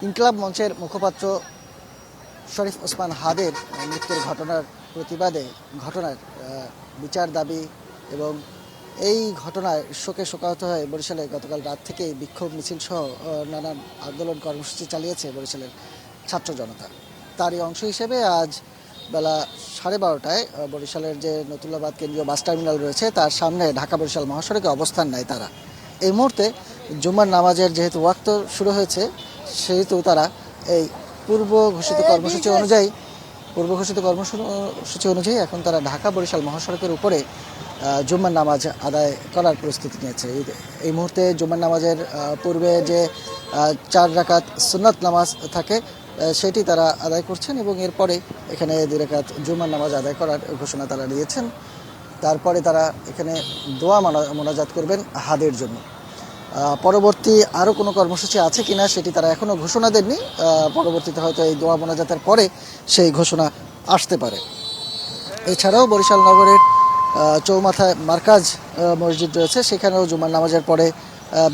ইনকিলাব মঞ্চের মুখপাত্র শরীফ ওসমান হাদের মৃত্যুর প্রতিবাদে ঘটনার বিচার দাবি এবং এই ঘটনায় শোকে শোকাহত হয়ে বরিশালে গতকাল রাত থেকেই বিক্ষোভ মিছিল সহ নানান আন্দোলন কর্মসূচি চালিয়েছে বরিশালের ছাত্র জনতা। তারই অংশ হিসেবে আজ বেলা 12:30টায় বরিশালের যে নতুল্লাবাদ কেন্দ্রীয় বাস টার্মিনাল রয়েছে তার সামনে ঢাকা বরিশাল মহাসড়কে অবস্থান নেয় তারা। এই মুহূর্তে জুম্মার নামাজের যেহেতু ওয়াক্ত শুরু হয়েছে সেহেতু তারা এই পূর্ব ঘোষিত কর্মসূচি অনুযায়ী এখন তারা ঢাকা বরিশাল মহাসড়কের উপরে জুম্মার নামাজ আদায় করার প্রস্তুতি নিয়েছে। এই মুহূর্তে জুম্মার নামাজের পূর্বে যে 4 রাকাত সুন্নাত নামাজ থাকে সেটি তারা আদায় করছেন এবং এরপরে এখানে 2 রাকাত জুম্মার নামাজ আদায় করার ঘোষণা তারা দিয়েছেন। তারপরে তারা এখানে দোয়া মোনাজাত করবেন হাদের জন্য। পরবর্তী আরও কোনো কর্মসূচি আছে কিনা সেটি তারা এখনও ঘোষণা দেননি। পরবর্তীতে হয়তো এই দোয়া মোনাজাতের পরে সেই ঘোষণা আসতে পারে। এছাড়াও বরিশাল নগরের চৌমাথায় মার্কাজ মসজিদ রয়েছে, সেখানেও জুমার নামাজের পরে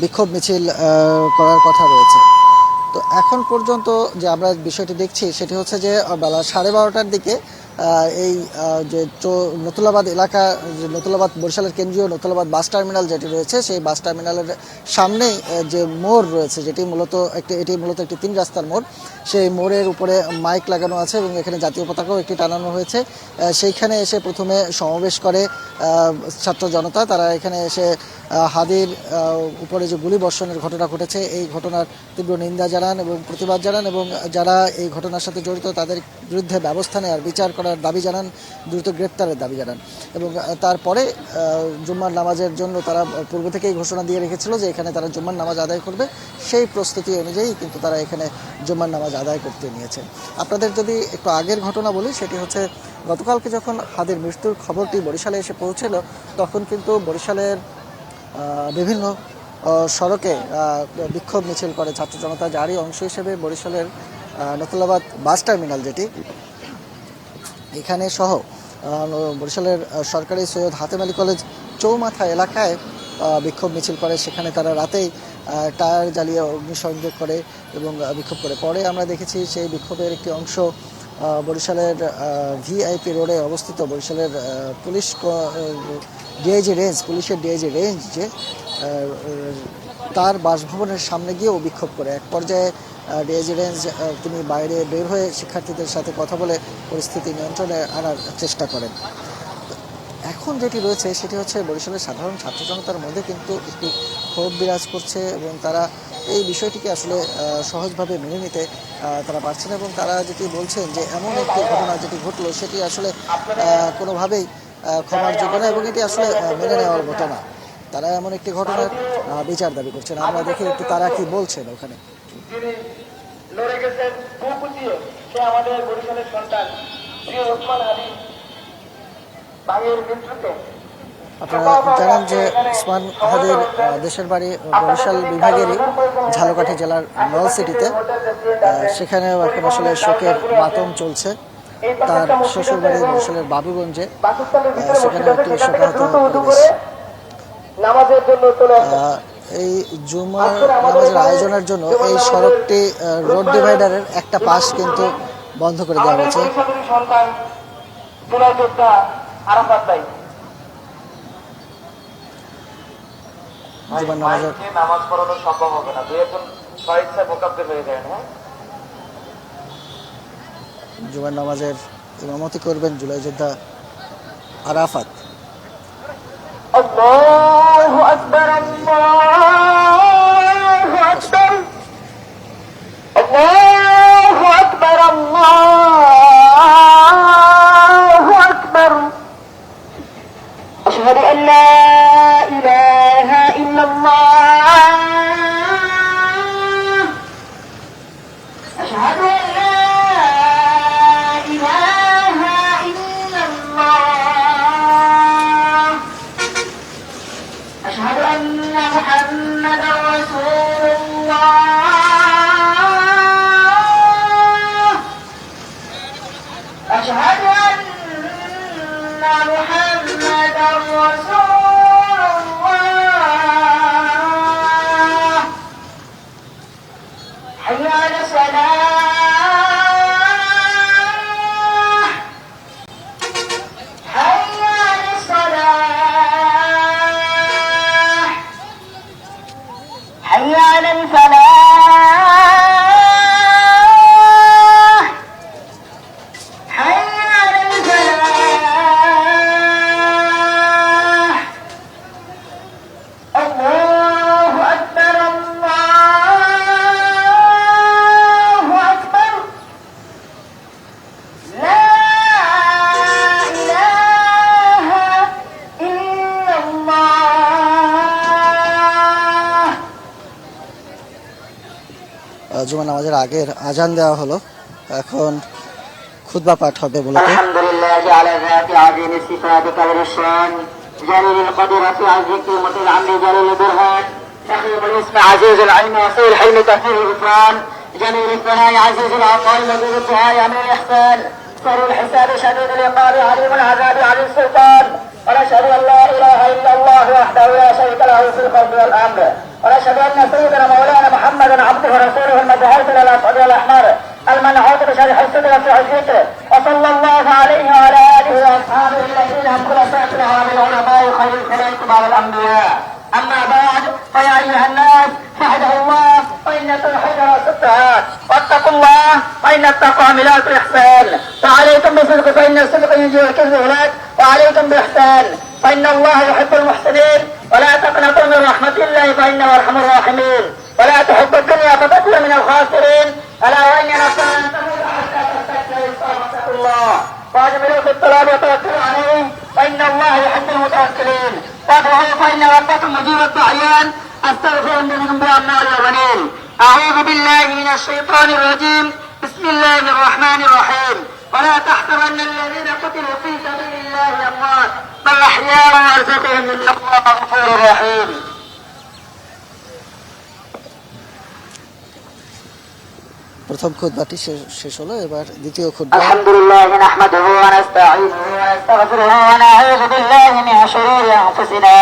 বিক্ষোভ মিছিল করার কথা রয়েছে। তো এখন পর্যন্ত যে আমরা বিষয়টি দেখছি সেটি হচ্ছে যে বেলা 12:30টার দিকে এই যে নতুল্লাবাদ এলাকা, নতুল্লাবাদ বরিশালের কেন্দ্রীয় নতুল্লাবাদ বাস টার্মিনাল যেটি রয়েছে সেই বাস টার্মিনালের সামনেই যে মোড় রয়েছে এটি মূলত একটি 3 রাস্তার মোড়। সেই মোড়ের উপরে মাইক লাগানো আছে এবং এখানে জাতীয় পতাকাও একটি টানানো হয়েছে। সেইখানে এসে প্রথমে সমাবেশ করে ছাত্র জনতা। তারা এখানে এসে হাদির উপরে যে গুলি বর্ষণের ঘটনা ঘটেছে এই ঘটনার তীব্র নিন্দা জানান এবং প্রতিবাদ জানান এবং যারা এই ঘটনার সাথে জড়িত তাদের বিরুদ্ধে ব্যবস্থা নেওয়ার, বিচার করার দাবি জানান, দ্রুত গ্রেপ্তারের দাবি জানান। এবং তারপরে জুম্মার নামাজের জন্য তারা পূর্ব থেকেই ঘোষণা দিয়ে রেখেছিল যে এখানে তারা জুম্মার নামাজ আদায় করবে। সেই প্রস্তুতি অনুযায়ী কিন্তু তারা এখানে জুম্মার নামাজ আদায় করতে নিয়েছে। আপনাদের যদি একটু আগের ঘটনা বলি, সেটি হচ্ছে গতকালকে যখন হাদির মৃত্যুর খবরটি বরিশালে এসে পৌঁছল তখন কিন্তু বরিশালের বিভিন্ন সড়কে বিক্ষোভ মিছিল করে ছাত্র জনতা, যারই অংশ হিসেবে বরিশালের নতুল্লাবাদ বাস টার্মিনাল যেটি এখানে সহ বরিশালের সরকারি সৈয়দ হাতেম আলী কলেজ চৌমাথা এলাকায় বিক্ষোভ মিছিল করে। সেখানে তারা রাতেই টায়ার জ্বালিয়ে অগ্নিসংযোগ করে এবং বিক্ষোভ করে। পরে আমরা দেখেছি সেই বিক্ষোভের একটি অংশ বরিশালের ভিআইপি রোডে অবস্থিত বরিশালের পুলিশের ডিআইজি রেঞ্জ যে তার বাসভবনের সামনে গিয়েও বিক্ষোভ করে। এক পর্যায়ে ডিআইজি রেঞ্জ তিনি বাইরে বের হয়ে শিক্ষার্থীদের সাথে কথা বলে পরিস্থিতি নিয়ন্ত্রণে আনার চেষ্টা করেন। এখন যেটি রয়েছে সেটি হচ্ছে বরিশালের সাধারণ ছাত্র জনতার মধ্যে কিন্তু একটি ক্ষোভ বিরাজ করছে এবং তারা এই বিষয়টিকে আসলে সহজভাবে মেনে নিতে তারা পারছেন এবং তারা যেটি বলছেন যে এমন একটি ঘটনা যেটি ঘটলো সেটি আসলে কোনোভাবেই ক্ষমার যোগ্য না এবং এটি আসলে মেনে নেওয়ার মতো না। তারা এমন একটি ঘটনার বিচার দাবি করছেন। আমরা দেখি একটু তারা কি বলছেন ওখানে। আপনারা জানেন যে ওসমান হাদির দেশের বাড়ি বরিশাল বিভাগেরই ঝালকাঠি জেলার নলসিটিতে। সেখানেও এখন আসলে শোকের মাতম চলছে। তার শ্বশুর বাড়ি বরিশালের বাবুগঞ্জে, সেখানেও একটি শোকাহত পরিবেশ। এই জুমার নামাজের আয়োজনের জন্য এই সড়কটি রোড ডিভাইডারের একটা পাশ কিন্তু বন্ধ করে দেওয়া হয়েছে। নামাজ পড়ানো সম্ভব হবে না, জুমার নামাজের ইমামতি করবেন জুলাই যোদ্ধা আরাফাত। আল্লাহু আকবার, আল্লাহু আকবার, আল্লাহু আকবার, আল্লাহু আকবার। আশহাদু আল্লা ইলাহা ইল্লাল্লাহ, আশহাদু আল্লা ইলাহা ইল্লাল্লাহ, আশহাদু আন্না মুহাম্মাদার রাসূলুল্লাহ, আশহাদু আন্না মুহাম্মাদার রাসূলুল্লাহ, হাইয়া আলা জুমা নামাজের আগের আজান দেওয়া হলো, এখন খুতবা পাঠ হবে মূলত। আলহামদুলিল্লাহ আলা যাতি আযীম সিফাতি কাবির শান জালিল القدرة عزيز مطيع عمري جليل البرهان فخيم الاسم عزيز العلم وصير الحلم كثير الغفران جميل الثناء عزيز العطاء لذيذ الدعاء عميل الإحسان سر الحساب شديد العقاب عليم العذاب علي السلطان ونشهد أن لا إله إلا الله وحده لا شريك له في الخلق والأمر ونشهد أن سيدنا مولانا محمدا عبده ورسوله المبعوث إلى الأسعد والأحمر المنعوت بشرح الصدر في الذكر وصلى الله عليه وعلى آله وأصحابه الذين هم خلفاء من علماء خير الخلائق بعد الأنبياء. أما بعد فيا أيها الناس فاحذروا الله فإن التوحيد رأس السعادة واتقوا الله فإن التقوى ملاك الإحسان فعليكم بالصدق فإن الصدق ينجي والكذب هلاك وعليكم بالإحسان فإن الله يحب المحسنين ولا تقنطوا من رحمة الله فإنه أرحم الراحمين ولا تحب الدنيا فتكون من الخاسرين ألا وإن نفسا تموت حتى تستكبر واتقوا الله واجملوا في الطلب وتوكلوا عليه فإن الله يحب المتوكلين وادعوا فإن ربكم مجيب الداعيان أستغفر من ذنوب النار والغنين. أعوذ بالله من الشيطان الرجيم بسم الله الرحمن الرحيم ولا تحسبن الذين قتلوا في سبيل الله أموات بل أحياء ويرزقهم إن الله غفور رحيم. প্রথম খুতবাটি শেষ হলো, এবার দ্বিতীয় খুতবা। আলহামদুলিল্লাহ নাহমাদুহু ওয়া নাস্তাঈনুহু ওয়া নাস্তাগফিরুহু ওয়া নাউযু বিল্লাহি মিন শুরুরি আনফুসিনা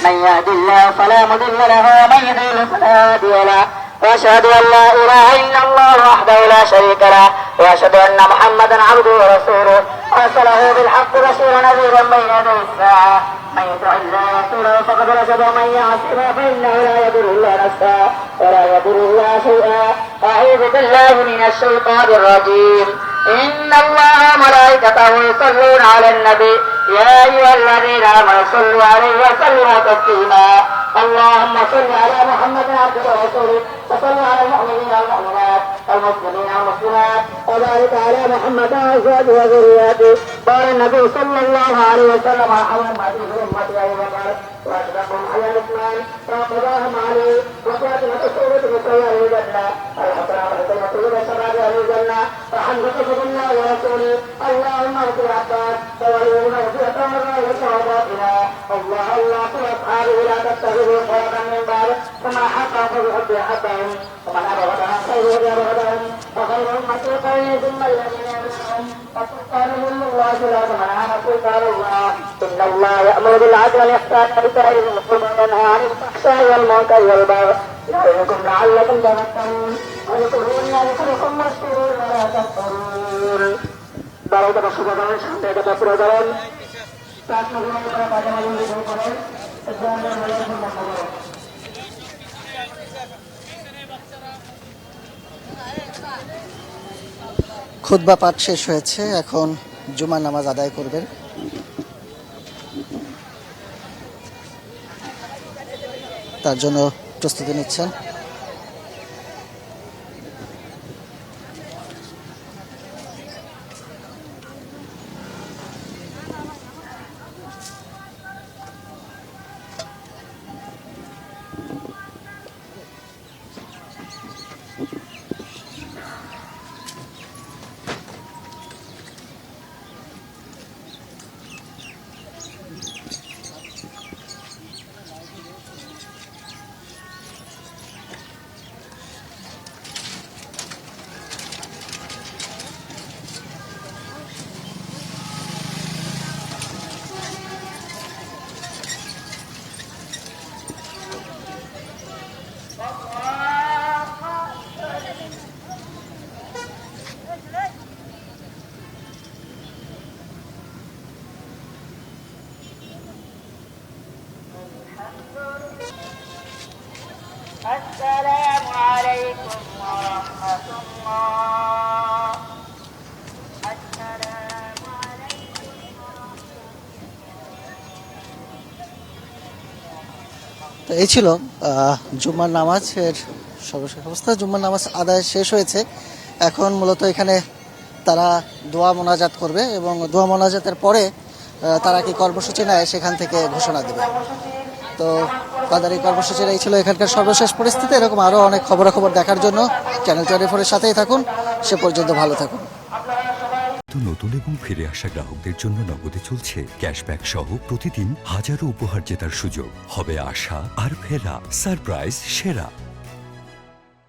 মান ইয়াহদিল্লাহু ফালা মুদিল্লা লাহু ওয়া মান yudlil fala hadiya lahu وأشهد أن لا إله إلا الله وحده لا شريك له وأشهد أن محمدا عبده ورسوله أرسله بالحق بشيرا نذيرا بين يدي الساعة من يطع الله ورسوله فقد رشد ومن يعصيه فإنه لا يضر إلا نفسه ولا يضر الله شيئا. أعوذ بالله من الشيطان الرجيم إن الله وملائكته يصلون على النبي يا أيها الذين آمنوا صلوا عليه وسلموا تسليما. اللهم صل على محمد عبده ورسوله وصل على المؤمنين والمؤمنات والمسلمين والمسلمات وبارك على محمد وازواجه وذرياته. قال النبي صلى الله عليه وسلم ارحم امتي بامتي ابي بكر واشركهم على الاثمان وقضاهم عليه وفاطمه سوره بسيار الجنه الحسن والحسين سوره شباب اهل الجنه وحمزه بن الله ورسوله. اللهم اغفر عباس ووليهم مغفره وصحاباتنا الله الله في اصحابه لا تتخذوا خيرا من بعد كما حقق بحب حبهم ومن ابغضهم خير ابغضهم وخير امتي قوي ثم الذين يلونهم وسلطانهم الله لا من عام سلطان الله. ان الله يامر بالعدل والاحسان وايتاء ذي القربى وينهى عن الفحشاء والمنكر والبغي يعظكم لعلكم تذكرون واذكروا ان ذكركم مشكورون ولا تكفرون. বারোটা বছর বয়স এটা প্রধান খুতবা পাঠ শেষ হয়েছে, এখন জুমার নামাজ আদায় করবেন। তার জন্য প্রস্তুতি নিচ্ছেন। তো এই ছিল জুম্মার নামাজের সর্বশেষ অবস্থা। জুম্মার নামাজ আদায় শেষ হয়েছে, এখন মূলত এখানে তারা দোয়া মোনাজাত করবে এবং দোয়া মোনাজাতের পরে তারা কি কর্মসূচি নেয় সেখান থেকে ঘোষণা দেবে। তো তাদের এই কর্মসূচির এই ছিল এখানকার সর্বশেষ পরিস্থিতি। এরকম আরও অনেক খবরাখবর দেখার জন্য চ্যানেল 24-এর সাথেই থাকুন। সে পর্যন্ত ভালো থাকুন। নতুন এবং ফিরে আসা গ্রাহকদের জন্য নগদে চলছে ক্যাশব্যাক সহ প্রতিদিন হাজারো উপহার জেতার সুযোগ। হবে আশা আর ফেরা, সারপ্রাইজ সেরা।